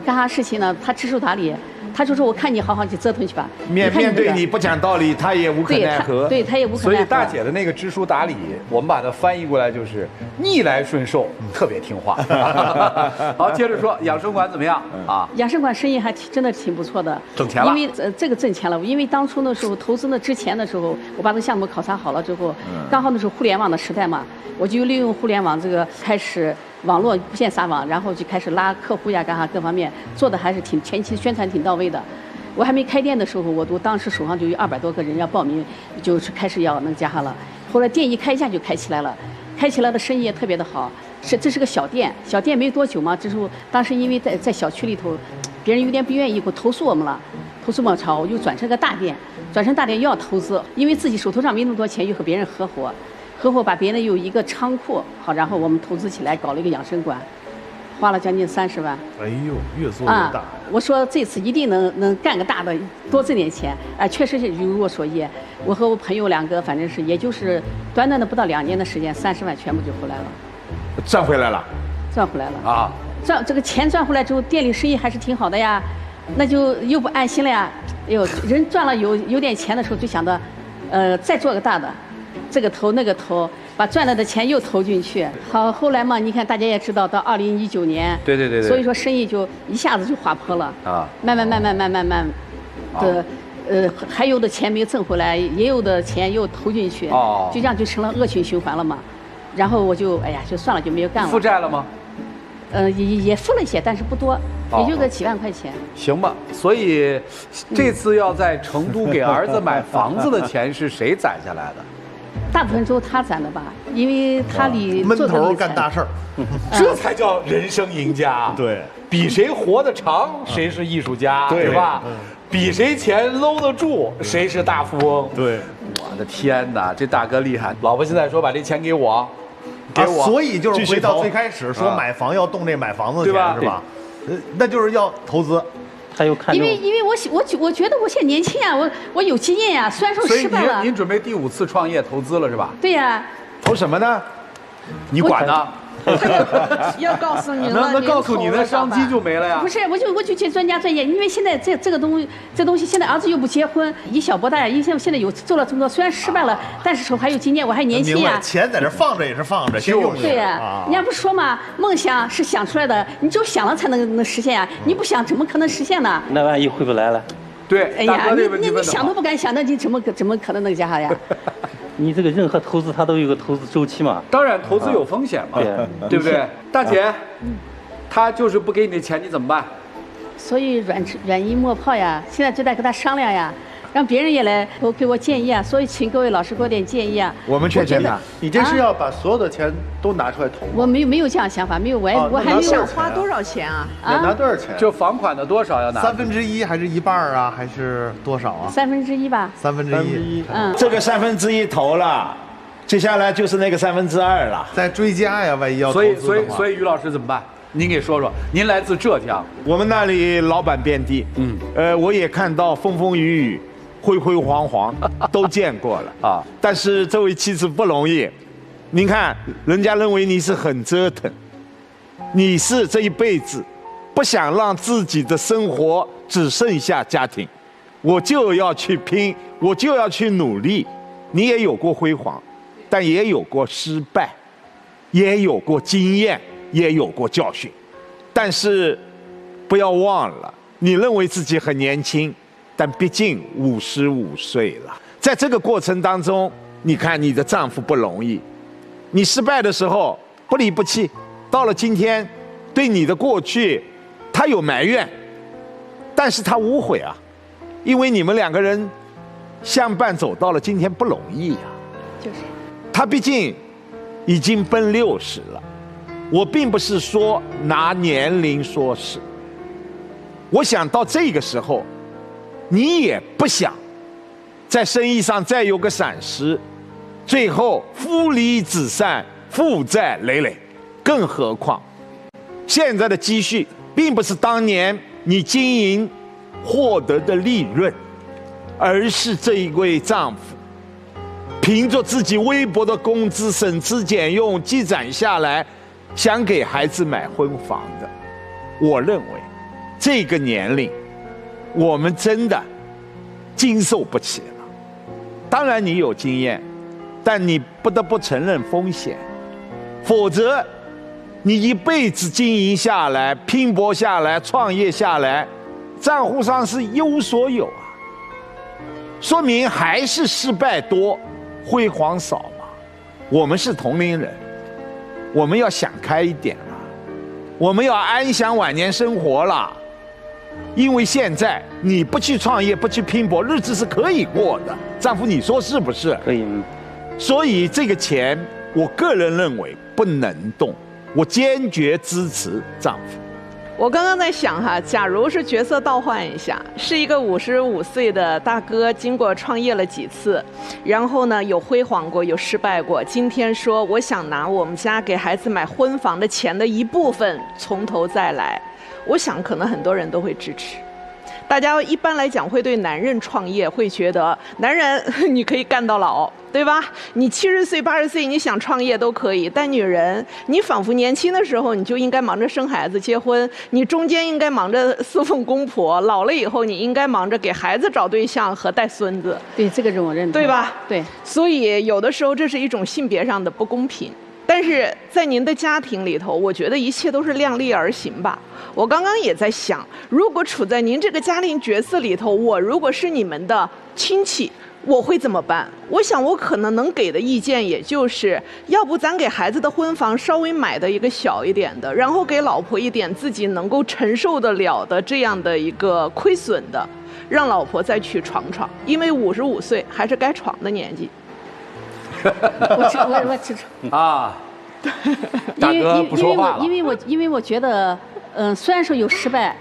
干啥事情呢？他知书达理。他就说我看你好好去折腾去吧。面对你不讲道理，他也无可奈何。对他也无可奈何。所以大姐的那个知书达理，我们把它翻译过来就是逆来顺受，特别听话。好，接着说养生馆怎么样啊？养生馆生意还真的挺不错的，挣钱了。因为这个挣钱了，因为当初那时候投资之前的时候，我把这个项目考察好了之后，刚好那时候互联网的时代嘛，我就利用互联网这个开始网络无线撒网，然后就开始拉客户呀，干啥各方面做的还是挺前期宣传挺到位的。我还没开店的时候，我当时手上就有200多个人要报名，就是开始要那个加上了。后来店一开一下就开起来了，开起来的生意也特别的好。这是个小店，小店没多久嘛，这时候当时因为在小区里头，别人有点不愿意，投诉我们了，投诉我朝，我就转成个大店，转成大店又要投资，因为自己手头上没那么多钱，又和别人合伙把别人有一个仓库，好，然后我们投资起来搞了一个养生馆，花了将近30万。哎呦，越做越大。我说这次一定能干个大的，多挣点钱。确实是如我所言，我和我朋友2个，反正是也就是短短的不到2年的时间，30万全部就回来了。赚回来了。赚回来了啊！这个钱赚回来之后，店里生意还是挺好的呀，那就又不安心了呀。哎呦，人赚了有点钱的时候，就想着，再做个大的。这个投那个投，把赚来的钱又投进去。好，后来嘛，你看大家也知道，到2019年，对，所以说生意就一下子就滑坡了啊，慢慢的，还有的钱没挣回来，也有的钱又投进去，就这样就成了恶性循环了嘛。然后我就就算了，就没有干了。负债了吗？也付了一些，但是不多，也就个几万块钱。行吧，所以这次要在成都给儿子买房子的钱是谁攒下来的？大部分都是他攒的吧，因为他闷头干大事儿，这才叫人生赢家。对，比谁活得长，谁是艺术家，对吧？比谁钱搂得住，谁是大富翁。对，我的天哪，这大哥厉害！老婆现在说把这钱给我，给我，所以就是回到最开始说买房要动这买房子的钱是吧？那就是要投资。他又看，因为我觉得我现在年轻呀，我有经验呀，虽然说失败了。所以您准备第5次创业投资了是吧？对呀。投什么呢？你管呢？要告诉你了，那告诉你的商机就没了呀。不是，我就去专家专业，因为现在这个东西，现在儿子又不结婚，以小博大呀，因为现在有做了这么多，虽然失败了，但是说还有经验，我还年轻呀。钱在这放着也是放着，先用着。对呀，人家不说嘛，梦想是想出来的，你只有想了才能实现呀，你不想怎么可能实现呢？那万一回不来了？对，哎呀，你想都不敢想，那你怎么可能能加呀？你这个任何投资它都有个投资周期嘛。当然，投资有风险嘛，对不对？大姐，他就是不给你的钱，你怎么办？所以软硬磨泡呀，现在就在跟他商量呀，让别人也来给我建议啊。所以请各位老师给我点建议啊。我们劝他，你这是要把所有的钱都拿出来投？我没有这样想法，没有，我还没想花多少钱啊？拿多少钱？就房款的多少要拿？1/3还是1半啊？还是多少啊？1/3吧。1/3。这个1/3投了，接下来就是那个2/3了。再追加呀，万一要投资的话。所以于老师怎么办？您给说说，您来自浙江，我们那里老板遍地，我也看到风风雨雨、辉辉煌煌都见过了啊。但是这位妻子不容易，您看人家认为你是很折腾，你是这一辈子不想让自己的生活只剩下家庭，我就要去拼，我就要去努力。你也有过辉煌，但也有过失败，也有过经验，也有过教训，但是不要忘了，你认为自己很年轻，但毕竟55岁了。在这个过程当中，你看你的丈夫不容易，你失败的时候不离不弃，到了今天，对你的过去，他有埋怨，但是他无悔啊，因为你们2个人相伴走到了今天不容易啊。就是，他毕竟已经奔60了。我并不是说拿年龄说事，我想到这个时候，你也不想在生意上再有个闪失，最后夫离子散，负债累累。更何况，现在的积蓄并不是当年你经营获得的利润，而是这一位丈夫凭着自己微薄的工资省吃俭用积攒下来，想给孩子买婚房的。我认为这个年龄我们真的经受不起了。当然你有经验，但你不得不承认风险，否则你一辈子经营下来、拼搏下来、创业下来，账户上是一无所有啊，说明还是失败多，辉煌少嘛。我们是同龄人，我们要想开一点了，我们要安享晚年生活了。因为现在你不去创业、不去拼搏，日子是可以过的。丈夫，你说是不是？可以。所以这个钱，我个人认为不能动，我坚决支持丈夫。我刚刚在想哈，假如是角色倒换一下，是一个55岁的大哥，经过创业了几次，然后呢有辉煌过，有失败过。今天说我想拿我们家给孩子买婚房的钱的一部分从头再来，我想可能很多人都会支持。大家一般来讲会对男人创业会觉得，男人你可以干到老，对吧？你70岁、80岁你想创业都可以，但女人，你仿佛年轻的时候你就应该忙着生孩子、结婚，你中间应该忙着侍奉公婆，老了以后你应该忙着给孩子找对象和带孙子。对，这个我认同，对吧？对。所以有的时候这是一种性别上的不公平。但是在您的家庭里头，我觉得一切都是量力而行吧。我刚刚也在想，如果处在您这个家庭角色里头，我如果是你们的亲戚，我会怎么办？我想我可能能给的意见，也就是要不咱给孩子的婚房稍微买的一个小一点的，然后给老婆一点自己能够承受得了的这样的一个亏损的，让老婆再去闯闯，因为55岁还是该闯的年纪。我支持啊，大哥不说话了。因为我觉得，虽然说有失败，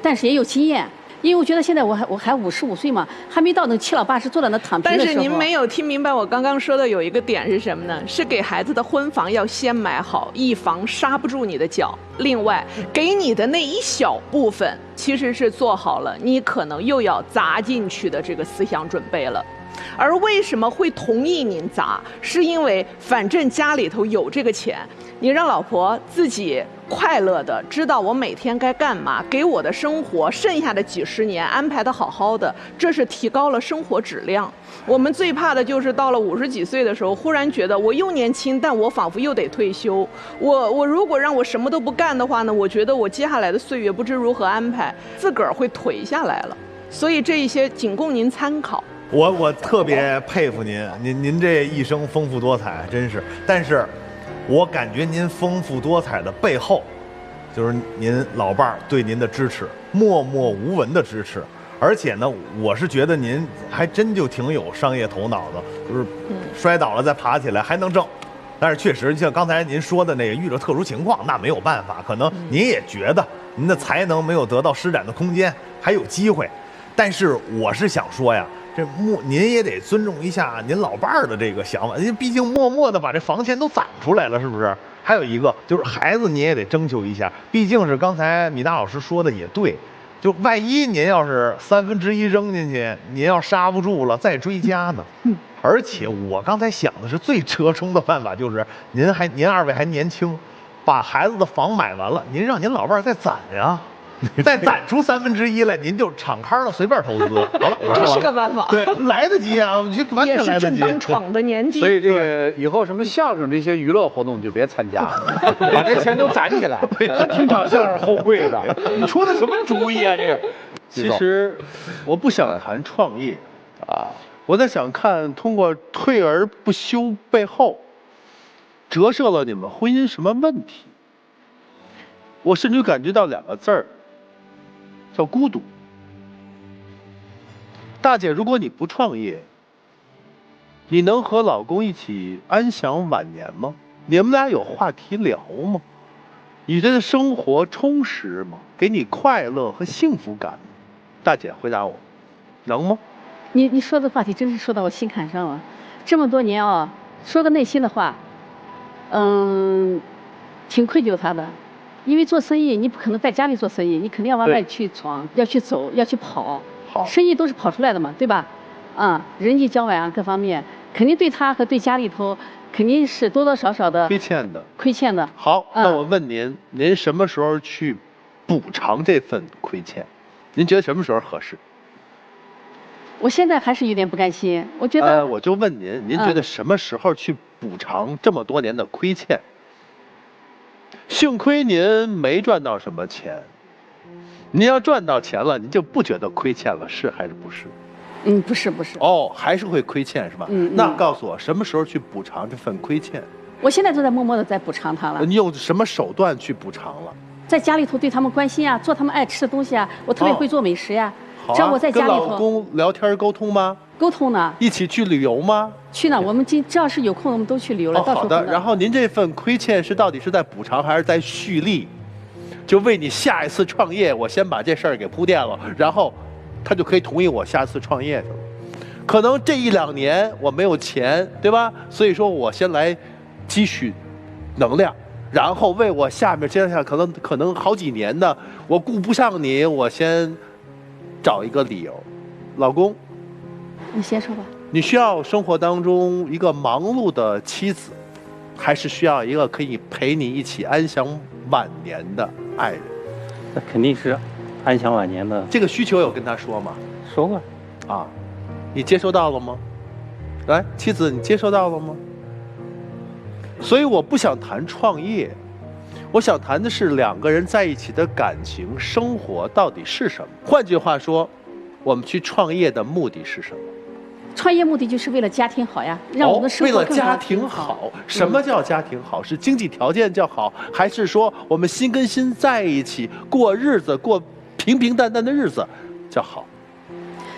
但是也有经验。因为我觉得现在我还55岁嘛，还没到那7老80坐在那躺平的时候。但是您没有听明白我刚刚说的有一个点是什么呢？是给孩子的婚房要先买好，以防刹不住你的脚。另外，给你的那一小部分，其实是做好了你可能又要砸进去的这个思想准备了。而为什么会同意您砸？是因为反正家里头有这个钱，你让老婆自己快乐的知道我每天该干嘛，给我的生活剩下的几十年安排的好好的，这是提高了生活质量。我们最怕的就是到了50几岁的时候，忽然觉得我又年轻，但我仿佛又得退休。我如果让我什么都不干的话呢，我觉得我接下来的岁月不知如何安排，自个儿会颓下来了。所以这一些仅供您参考。我特别佩服您这一生丰富多彩，真是。但是，我感觉您丰富多彩的背后，就是您老伴儿对您的支持，默默无闻的支持。而且呢，我是觉得您还真就挺有商业头脑的，就是摔倒了再爬起来还能挣。但是确实，像刚才您说的那个，遇着特殊情况那没有办法，可能您也觉得您的才能没有得到施展的空间，还有机会。但是我是想说呀。您也得尊重一下您老伴儿的这个想法，您毕竟默默的把这房钱都攒出来了，是不是？还有一个就是孩子，你也得征求一下，毕竟是刚才米大老师说的也对，就万一您要是1/3扔进去，您要刹不住了，再追加呢。而且我刚才想的是最折中的办法，就是您二位还年轻，把孩子的房买完了，您让您老伴儿再攒呀。再攒出1/3来，您就敞开了，随便投资。好了，这是个办法。对，来得及啊，完全来得及。也是正当闯的年纪。所以这个以后什么相声这些娱乐活动就别参加了，把这钱都攒起来。听场相声后悔的，你出的什么主意啊？这个。其实我不想谈创业啊，我在想看通过退而不休背后，折射了你们婚姻什么问题。我甚至感觉到2个字儿。叫孤独。大姐，如果你不创业，你能和老公一起安享晚年吗？你们俩有话题聊吗？你这个生活充实吗？给你快乐和幸福感吗？大姐回答我，能吗？你说的话题真是说到我心坎上了。这么多年啊，说个内心的话，挺愧疚他的。因为做生意，你不可能在家里做生意，你肯定要往外去闯，要去走，要去跑。好，生意都是跑出来的嘛，对吧？人际交往啊，各方面肯定对他和对家里头肯定是多多少少的亏欠的。好，那我问您，您什么时候去补偿这份亏欠？您觉得什么时候合适？我现在还是有点不甘心，我觉得。我就问您，您觉得什么时候去补偿这么多年的亏欠？幸亏您没赚到什么钱，您要赚到钱了，您就不觉得亏欠了，是还是不是？不是。哦，还是会亏欠是吧？那告诉我什么时候去补偿这份亏欠？我现在都在默默的在补偿他了。你用什么手段去补偿了？在家里头对他们关心啊，做他们爱吃的东西啊，我特别会做美食呀。好只要我在家里头。跟老公聊天沟通吗？沟通呢。一起去旅游吗？去呢，我们只要是有空，我们都去旅游了。好的。然后您这份亏欠到底是在补偿还是在蓄力？就为你下一次创业，我先把这事儿给铺垫了，然后他就可以同意我下次创业去了。可能这1、2年我没有钱，对吧？所以说我先来积蓄能量，然后为我下面接下来可能好几年的，我顾不上你，我先找一个理由。老公，你先说吧。你需要生活当中一个忙碌的妻子，还是需要一个可以陪你一起安享晚年的爱人？那肯定是安享晚年的。这个需求有跟他说吗？说过。啊，你接收到了吗？来，妻子，你接收到了吗？所以我不想谈创业，我想谈的是2个人在一起的感情生活到底是什么。换句话说，我们去创业的目的是什么？创业目的就是为了家庭好呀，让我们生活更好。为了家庭好，什么叫家庭好？是经济条件较好，还是说我们心跟心在一起过日子，过平平淡淡的日子叫好？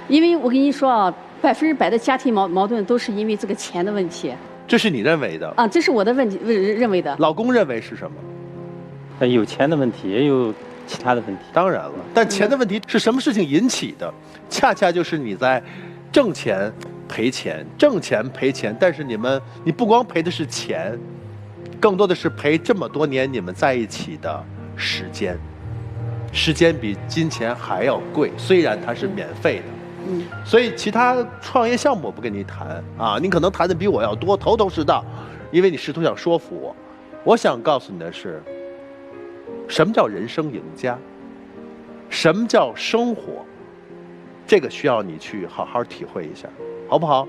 因为我跟你说啊，100%的家庭矛盾都是因为这个钱的问题。这是你认为的啊？这是我的认为的。老公认为是什么？有钱的问题，也有其他的问题。当然了，但钱的问题是什么事情引起的？恰恰就是你在挣钱赔钱，挣钱赔钱，但是你不光赔的是钱，更多的是赔这么多年你们在一起的时间。时间比金钱还要贵，虽然它是免费的。所以其他创业项目我不跟你谈啊，你可能谈的比我要多，头头是道，因为你试图想说服我。我想告诉你的是，什么叫人生赢家？什么叫生活？这个需要你去好好体会一下，好不好？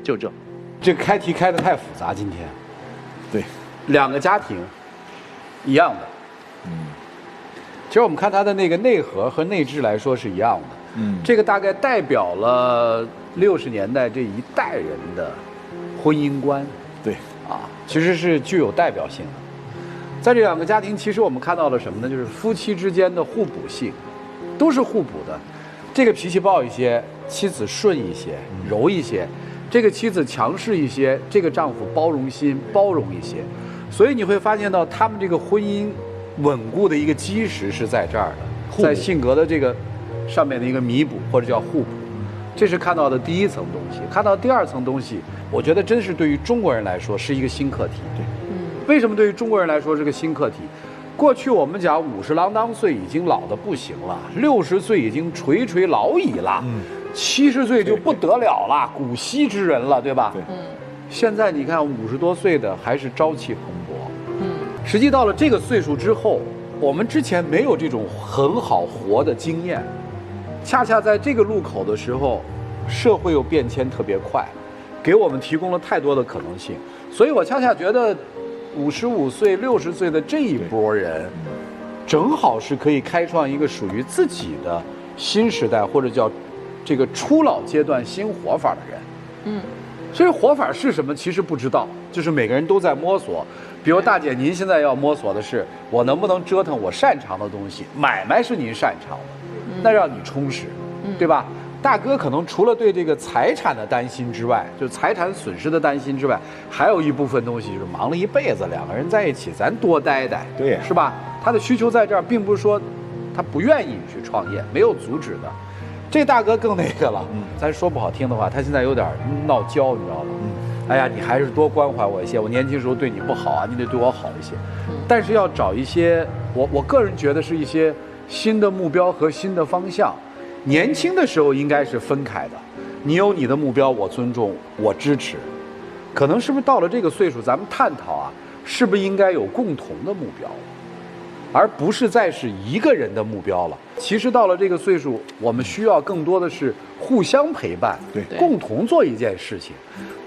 就这。这个开题开得太复杂，今天。对，2个家庭，一样的。其实我们看它的那个内核和内质来说是一样的。这个大概代表了60年代这一代人的婚姻观。对，其实是具有代表性的。在这2个家庭，其实我们看到了什么呢？就是夫妻之间的互补性，都是互补的。这个脾气暴一些，妻子顺一些、柔一些；这个妻子强势一些，这个丈夫包容心包容一些。所以你会发现到他们这个婚姻稳固的一个基石是在这儿的，在性格的这个上面的一个弥补或者叫互补。这是看到的第一层东西。看到第2层东西，我觉得真是对于中国人来说是一个新课题。对，为什么对于中国人来说是个新课题？过去我们讲50郎当岁已经老得不行了，60岁已经垂垂老矣了，70岁就不得了了，古稀之人了，对吧？对。现在你看50多岁的还是朝气蓬勃。实际到了这个岁数之后，我们之前没有这种很好活的经验，恰恰在这个路口的时候，社会又变迁特别快，给我们提供了太多的可能性。所以我恰恰觉得55岁、60岁的这一波人，正好是可以开创一个属于自己的新时代，或者叫这个初老阶段新活法的人。所以活法是什么？其实不知道，就是每个人都在摸索。比如大姐，您现在要摸索的是，我能不能折腾我擅长的东西？买卖是您擅长的，那让你充实，对吧？大哥可能除了对这个财产的担心之外，就财产损失的担心之外，还有一部分东西就是忙了一辈子，2个人在一起，咱多待待，对，是吧？他的需求在这儿，并不是说他不愿意去创业，没有阻止的。这大哥更那个了，咱说不好听的话，他现在有点闹娇，你知道吗？哎呀，你还是多关怀我一些，我年轻时候对你不好啊，你得对我好一些。但是要找一些，我个人觉得是一些新的目标和新的方向。年轻的时候应该是分开的，你有你的目标，我尊重，我支持。可能是不是到了这个岁数，咱们探讨啊，是不是应该有共同的目标？而不是再是一个人的目标了。其实到了这个岁数，我们需要更多的是互相陪伴，对，共同做一件事情。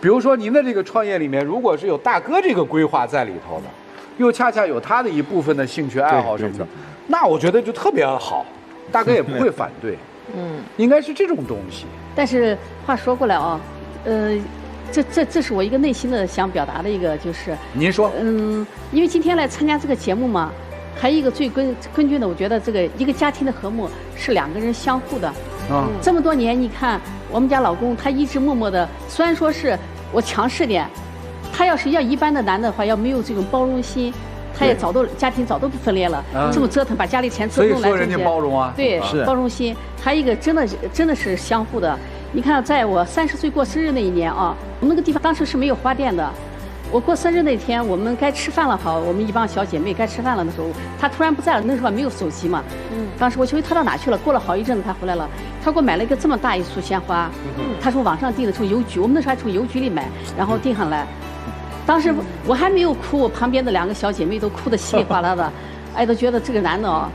比如说您的这个创业里面，如果是有大哥这个规划在里头的，又恰恰有他的一部分的兴趣爱好什么的，那我觉得就特别好，大哥也不会反对。应该是这种东西。但是话说过来啊，这是我一个内心的想表达的一个，就是您说，因为今天来参加这个节目嘛，还有一个最根据的，我觉得这个一个家庭的和睦是两个人相互的。这么多年，你看我们家老公他一直默默的，虽然说是我强势点，他要是要一般的男的话，要没有这种包容心，他也家庭早都不分裂了。这么折腾，把家里钱折腾来所以说人家包容啊，对，包容心。还有一个真的是相互的。你看，在我30岁过生日那一年啊，我们那个地方当时是没有花店的。我过生日那天，我们该吃饭了，好，我们一帮小姐妹该吃饭了的时候，他突然不在了。那时候没有手机嘛，当时我就问他到哪去了。过了好一阵子，他回来了，他给我买了一个这么大一束鲜花，他说网上订的，从邮局，我们那时候还从邮局里买，然后订上来。当时我还没有哭，我旁边的2个小姐妹都哭得稀里哗啦的，哎，都觉得这个男的哦，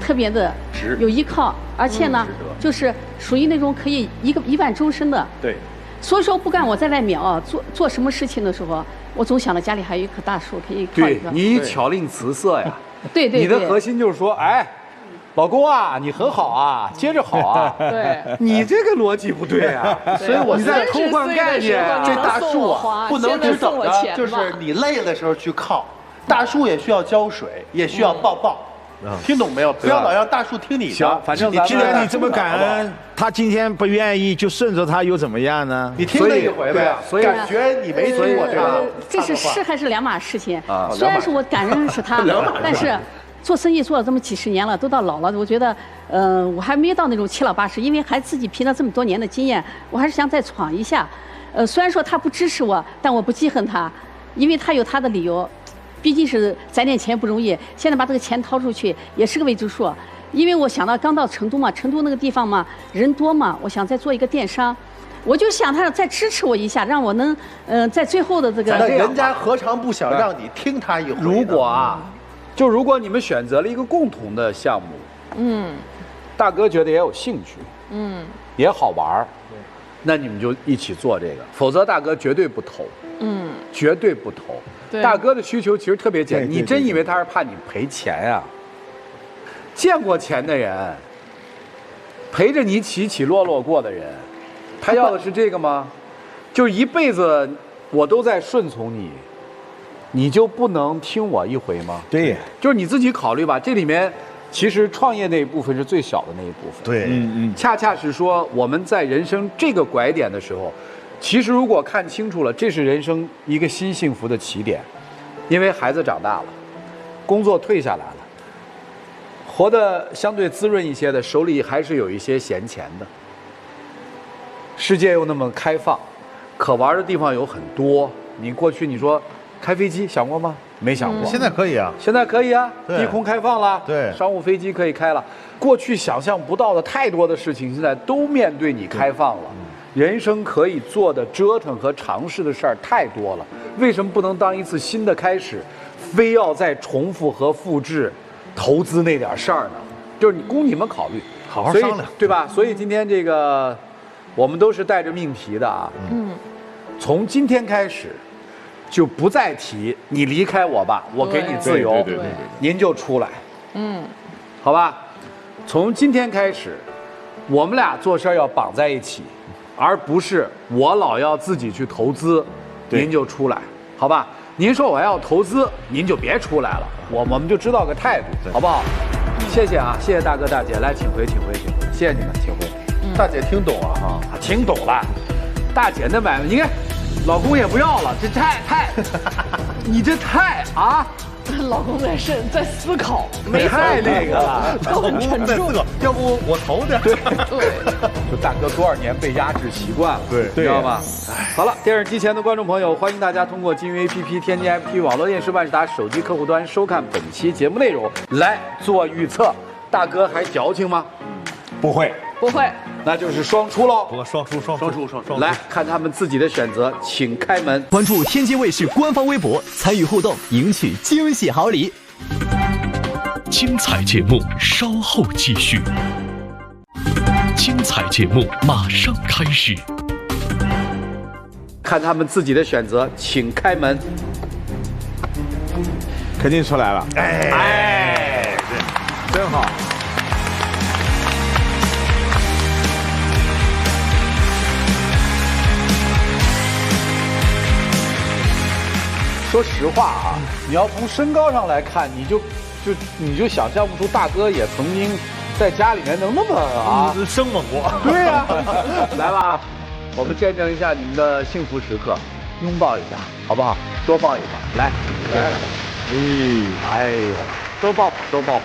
特别的有依靠，而且呢，就是属于那种可以一万终身的。对。所以说，不管我在外面啊做什么事情的时候，我总想到家里还有一棵大树可以靠一个。对，你巧令辞色呀。对。你的核心就是说，哎，老公啊，你很好啊，接着好啊。对。你这个逻辑不对啊，所以我在偷换概念。这大树啊，不能只等着，就是你累的时候去靠。大树也需要浇水，也需要抱抱。听懂没有？不要老让大树听你的。行，反正既然你这么感恩，他今天不愿意，就顺着他又怎么样呢？你听了一回呗，所以感觉你没听我这。这是还是两码事情。虽然是我感恩是他，但是做生意做了这么几十年了，都到老了，我觉得，我还没到那种7老80，因为还自己凭着这么多年的经验，我还是想再闯一下。虽然说他不支持我，但我不记恨他，因为他有他的理由。毕竟是攒点钱不容易，现在把这个钱掏出去也是个未知数。因为我想到刚到成都嘛，成都那个地方嘛，人多嘛，我想再做一个电商，我就想他再支持我一下，让我能在最后的这个。那人家何尝不想让你听他一回？如果你们选择了一个共同的项目，大哥觉得也有兴趣，也好玩，那你们就一起做这个，否则大哥绝对不投，绝对不投。大哥的需求其实特别简单，你真以为他是怕你赔钱呀？见过钱的人，陪着你起起落落过的人，他要的是这个吗？就是一辈子我都在顺从你，你就不能听我一回吗？对，就是你自己考虑吧。这里面其实创业那一部分是最小的那一部分。对，恰恰是说我们在人生这个拐点的时候。其实，如果看清楚了，这是人生一个新幸福的起点，因为孩子长大了，工作退下来了，活得相对滋润一些的，手里还是有一些闲钱的。世界又那么开放，可玩的地方有很多。你过去你说开飞机想过吗？没想过。现在可以啊，现在可以啊，低空开放了，对，商务飞机可以开了。过去想象不到的太多的事情，现在都面对你开放了。人生可以做的折腾和尝试的事儿太多了，为什么不能当一次新的开始，非要再重复和复制投资那点事儿呢？就是供你们考虑，好好商量，对吧？所以今天这个我们都是带着命题的啊。从今天开始，就不再提你离开我吧，我给你自由，您就出来。好吧。从今天开始，我们俩做事儿要绑在一起。而不是我老要自己去投资，您就出来，好吧？您说我要投资，您就别出来了，我们就知道个态度，好不好？谢谢啊，谢谢大哥大姐，来，请回，谢谢你们，请回。大姐听懂了哈，听懂了。大姐那买卖，你看，老公也不要了，这太，你这太啊！老公在思考，太那个了，都很沉重。要不我投点？对，就大哥多少年被压制习惯了，对，知道吧？好了，电视机前的观众朋友，欢迎大家通过金鱼 APP、天津 APP、网络电视万事达手机客户端收看本期节目内容，来做预测。大哥还矫情吗？不会，那就是双出喽。不过双出。来看他们自己的选择，请开门。关注天津卫视官方微博，参与互动，赢取惊喜好礼。精彩节目稍后继续。精彩节目马上开始。看他们自己的选择，请开门。肯定出来了。哎，真好。说实话啊，你要从身高上来看，你就想象不出大哥也曾经在家里面能那么啊生猛过。对呀、来吧，我们见证一下你们的幸福时刻，拥抱一下，好不好？多抱一抱，来，哎呦，多抱抱，多抱抱。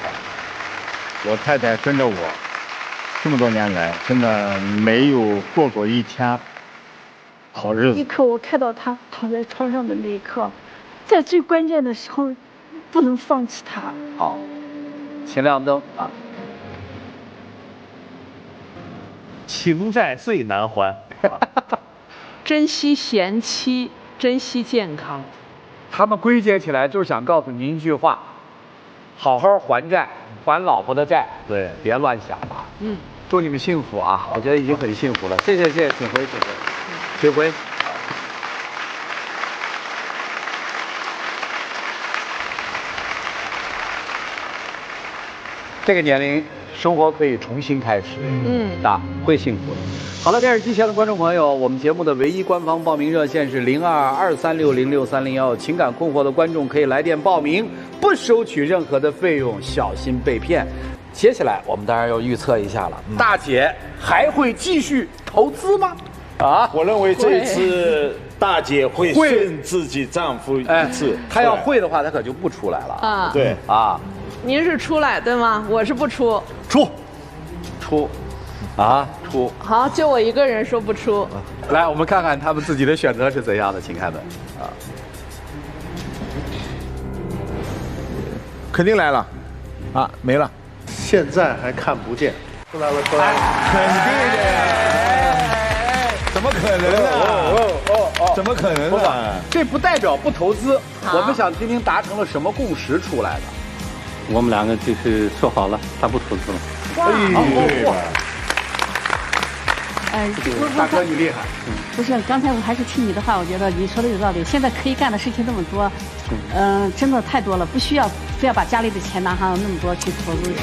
我太太跟着我这么多年来，真的没有过过一天好日子。一刻我看到他躺在床上的那一刻，在最关键的时候，不能放弃他。好，请亮灯啊！情债最难还，珍惜贤妻，珍惜健康。他们归结起来就是想告诉您一句话：好好还债，还老婆的债。对，别乱想了。祝你们幸福啊！我觉得已经很幸福了。谢谢，请回，请回。这个年龄，生活可以重新开始，会幸福的。好了，电视机前的观众朋友，我们节目的唯一官方报名热线是0223606301，情感困惑的观众可以来电报名，不收取任何的费用，小心被骗。接下来我们当然要预测一下了，大姐还会继续投资吗？啊，我认为这一次大姐会顺自己丈夫一次。她要会的话，她可就不出来了啊。对啊。您是出来对吗？我是不出。出。好，就我一个人说不出。来，我们看看他们自己的选择是怎样的，请开门。啊，肯定来了，啊，没了。现在还看不见。出来了。肯定的。怎么可能呢？怎么可能呢？这不代表不投资。我们想听听达成了什么共识出来的。我们两个就是说好了，他不投资了。大哥你厉害。不是，刚才我还是听你的话，我觉得你说的有道理。现在可以干的事情那么多，真的太多了，不需要非要把家里的钱拿上那么多去投资去。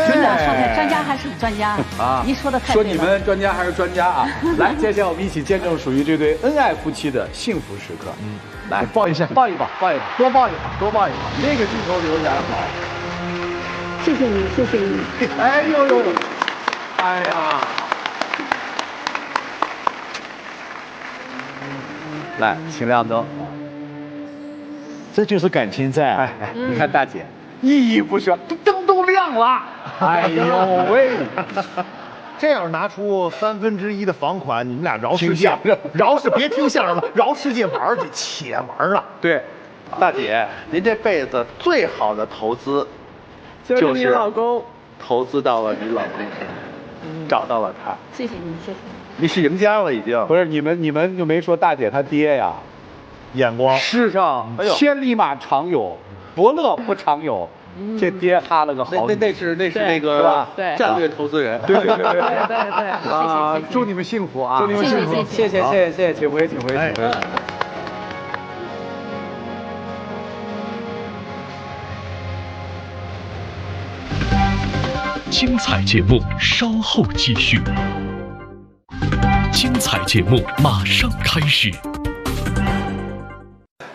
真的，说的专家还是专家啊！您说的太对了。说你们专家还是专家啊！来，接下来我们一起见证属于这对恩爱夫妻的幸福时刻。来抱一下，抱一抱，多抱一抱，多抱一抱。这个镜头留下来好。谢谢你，谢谢你。哎呦，哎呀！来，请亮灯。这就是感情债。哎，你看大姐依依不舍，灯都亮了。哎呦喂！这样拿出1/3的房款，你们俩饶是相声，饶是别听相声了，饶世界玩去，且玩了。对，大姐，您这辈子最好的投资，就是你老公，投资到了你老公，找到了他。谢谢你，谢谢。你是赢家了已经。不是你们就没说大姐她爹呀？眼光。世上千里马常有，伯乐不常有。这爹哈了个好。那是那个战略投资人。对。啊，祝你们幸福啊！祝你们幸福！谢谢，请回。精彩节目稍后继续。精彩节目马上开始。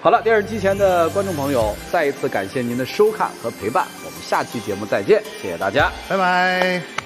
好了，电视机前的观众朋友，再一次感谢您的收看和陪伴，我们下期节目再见，谢谢大家，拜拜。